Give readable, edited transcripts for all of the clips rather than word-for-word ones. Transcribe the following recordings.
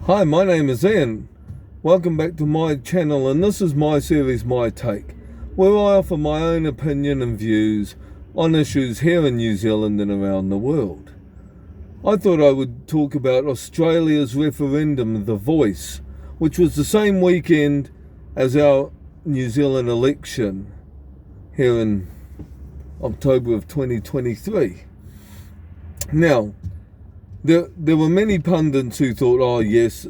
Hi, my name is Ian. Welcome back to my channel, and this is my series, My Take, where I offer my own opinion and views on issues here in New Zealand and around the world. I thought I would talk about Australia's referendum, The Voice, which was the same weekend as our New Zealand election here in October of 2023. Now, there were many pundits who thought, oh yes,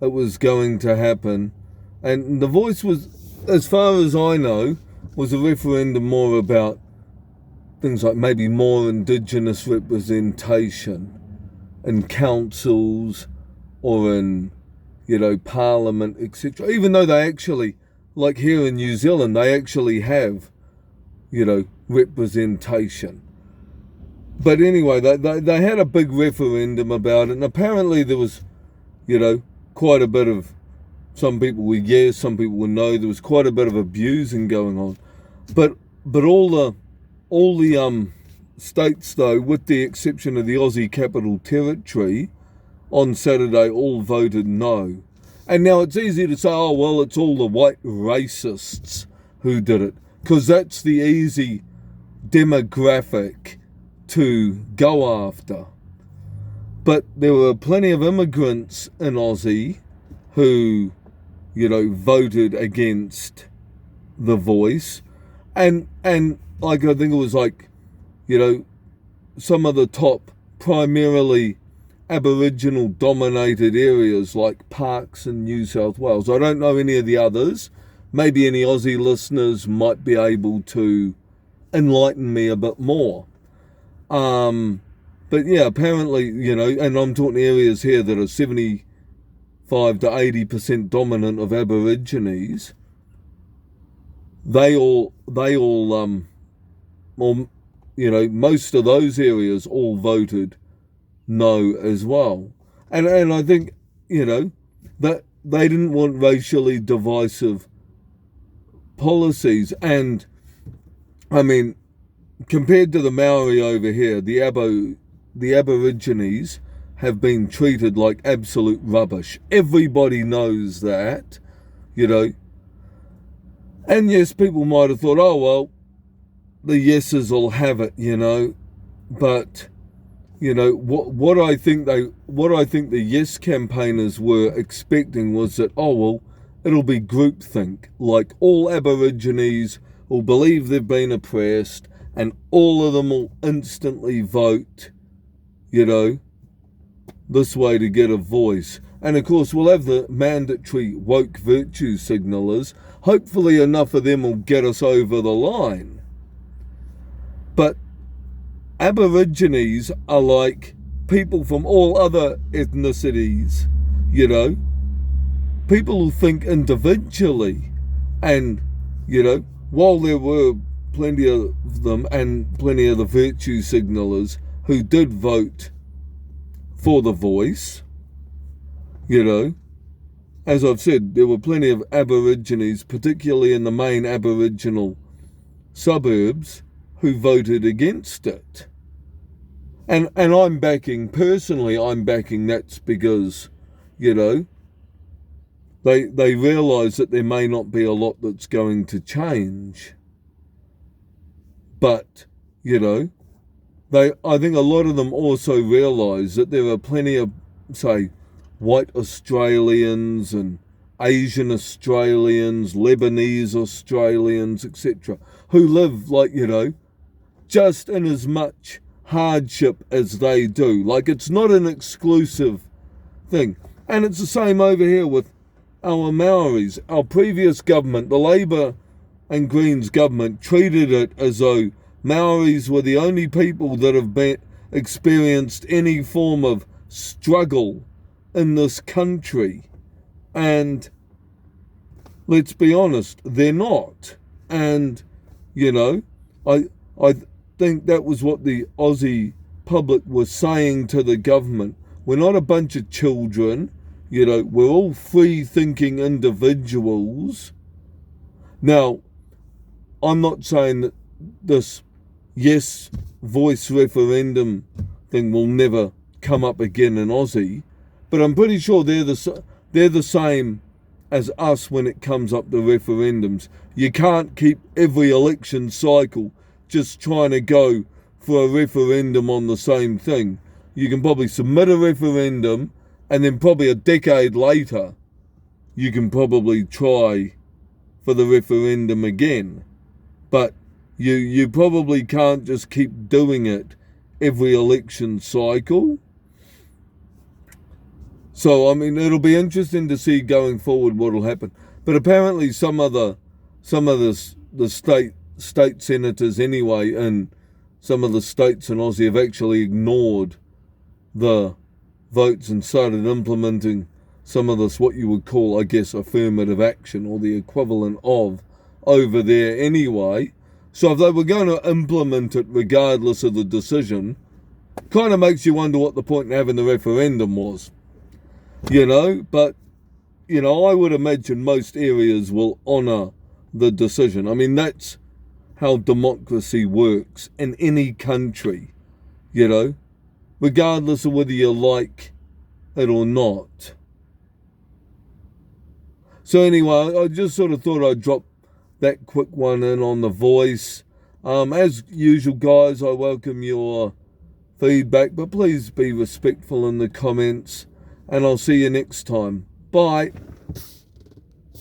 it was going to happen. And The Voice was, as far as I know, was a referendum more about things like maybe more Indigenous representation in councils or in, Parliament, etc. Even though they actually, like here in New Zealand, they actually have, representation. But anyway, they had a big referendum about it, and apparently there was, quite a bit of, some people were yes, some people were no. There was quite a bit of abusing going on, but all the states, though, with the exception of the Aussie Capital Territory, on Saturday all voted no. And now it's easy to say, oh well, it's all the white racists who did it, because that's the easy demographic to go after. But there were plenty of immigrants in Aussie who, voted against The Voice. And like, I think it was like, some of the top primarily Aboriginal dominated areas like parks in New South Wales. I don't know any of the others. Maybe any Aussie listeners might be able to enlighten me a bit more. But yeah, apparently, and I'm talking areas here that are 75 to 80% dominant of Aborigines. They all, most of those areas all voted no as well. And I think, that they didn't want racially divisive policies. And I mean, compared to the Maori over here, the Aborigines have been treated like absolute rubbish. Everybody knows that, And yes, people might have thought, oh well, the yeses will have it, But, what I think the yes campaigners were expecting was that, oh well, it'll be groupthink. Like all Aborigines will believe they've been oppressed, and all of them will instantly vote, this way to get a voice. And of course, we'll have the mandatory woke virtue signalers. Hopefully enough of them will get us over the line. But Aborigines are like people from all other ethnicities, People who think individually. And, while there were plenty of them and plenty of the virtue signalers who did vote for The Voice, as I've said, there were plenty of Aborigines, particularly in the main Aboriginal suburbs, who voted against it. And I'm backing that's because, they realise that there may not be a lot that's going to change. But, I think a lot of them also realise that there are plenty of, say, white Australians and Asian Australians, Lebanese Australians, etc., who live like, just in as much hardship as they do. Like, it's not an exclusive thing. And it's the same over here with our Maoris. Our previous government, the Labour and Greens government, treated it as though Maoris were the only people that have experienced any form of struggle in this country. And let's be honest, they're not. And, I think that was what the Aussie public was saying to the government. We're not a bunch of children, we're all free-thinking individuals. Now, I'm not saying that this yes voice referendum thing will never come up again in Aussie, but I'm pretty sure they're the same as us when it comes up to referendums. You can't keep every election cycle just trying to go for a referendum on the same thing. You can probably submit a referendum, and then probably a decade later, you can probably try for the referendum again. But you probably can't just keep doing it every election cycle. So, I mean, it'll be interesting to see going forward what will happen. But apparently some of the state senators anyway, and some of the states in Aussie have actually ignored the votes and started implementing some of this, what you would call, I guess, affirmative action, or the equivalent of, over there anyway. So if they were going to implement it regardless of the decision, kind of makes you wonder what the point in having the referendum was. But, I would imagine most areas will honour the decision. I mean, that's how democracy works in any country, regardless of whether you like it or not. So anyway, I just sort of thought I'd drop that quick one in on the voice. As usual, guys, I welcome your feedback, but please be respectful in the comments, and I'll see you next time. Bye.